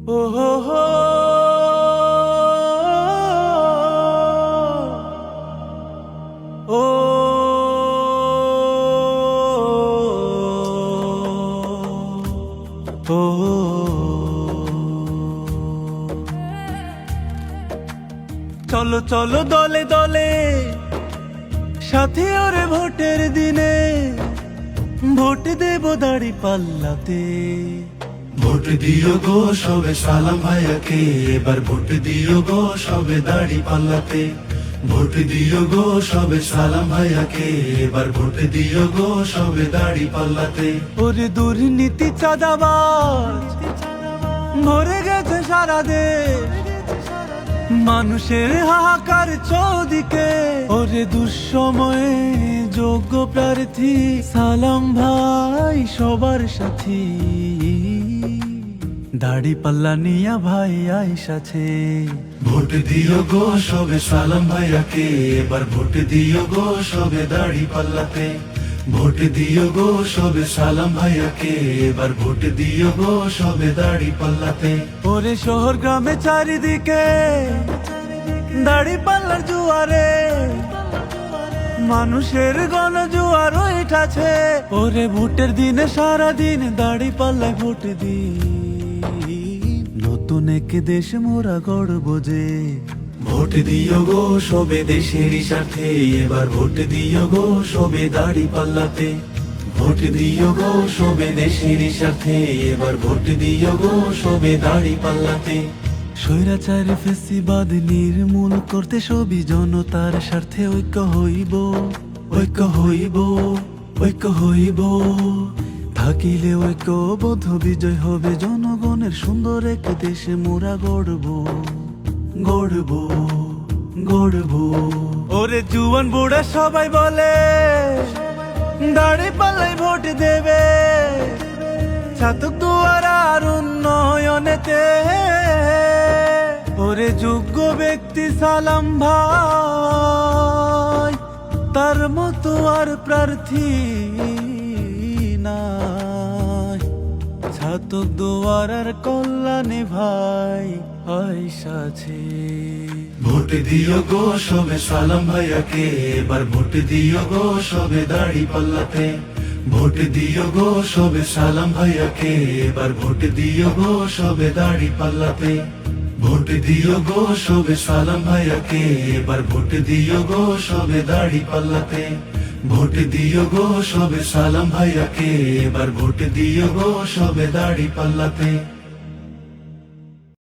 ও হো হো ও ও চলো চলো দলে দলে সাথে ওরে ভোটের দিনে ভোট দেব দাড়ি পাল্লাতে। ভোট দিও গো সবে সালাম ভাইয়াকে, এবার ভোট দিও গো সবে দাড়ি পাল্লাতে। ভোট দিও গো সবে সালাম ভাইয়াকে, এবার ভোট দিও গো সবে দাড়ি পাল্লাতে। ওরে দুর্নীতি চাঁদাবাজ ভরে গেছে সারা দেশ, মানুষের হাহাকার চৌদিকে। ওরে দুঃসময়ে যোগ্য প্রার্থী সালাম ভাই সবার সাথী, দাড়ি পাল্লা নিয়া ভাই আইসাছে। ভোট দিও গো সবে সালাম ভাইয়াকে, এবার ভোট দিও গো সবে দাড়ি পাল্লাতে। ভোট দিও গো সবে সালাম ভাইয়াকে, এবার ভোট দিও গো সবে দাড়ি পাল্লাতে। ওরে শহর গ্রামে চারিদিকে দাড়ি পাল্লার জুয়ারে, মানুষের গণজুয়ার উঠেছে। ওরে ভোটের দিনে সারাদিন দাড়ি পাল্লায় ভোট দি, নতুন এক দেশ মোরা গড়ব যে। ভোট দিও গো সবে দেশের স্বার্থে, এবার ভোট দিও গো সবে দাড়ি পাল্লাতে। ভোট দিও গো সবে দেশের স্বার্থে, এবার ভোট দিও গো সবে দাড়ি পাল্লাতে। স্বৈরাচার ফেসিবাদ নির্মূল করতে সবই জনতার স্বার্থে ঐক্য হইব, ঐক্য হইব, ঐক্য হইব। থাকিলে ঐক্যবদ্ধ বিজয় হবে, জনগণের সুন্দর এক দেশে মোরা গড়ব, গড়ব, গড়ব। ওরে জুয়ান বুড়া সবাই বলে দাড়ি পাল্লাই ভোট দেবে, ছাতক দুয়ারা আর উন্নয়নেতে। ওরে যোগ্য ব্যক্তি সালাম ভাই, তার মতো আর প্রার্থী নাই। ছাতক দুয়ারার কল্যাণে ভাই আইসাছে। ভোট দিও গো সবে সালাম ভাইয়াকে, এবার ভোট দিও গো সবে দাড়ি পাল্লাতে। ভোট দিও গো সবে সালাম ভাইয়াকে, এবার ভোট দিও গো সবে দাড়ি পাল্লাতে। ভোট দিও গো সবে সালাম ভাইয়াকে, এবার ভোট দিও গো সবে দাড়ি পাল্লাতে। ভোট দিও গো সবে সালাম ভাইয়াকে, এবার ভোট দিও গো সবে দাড়ি পাল্লাতে।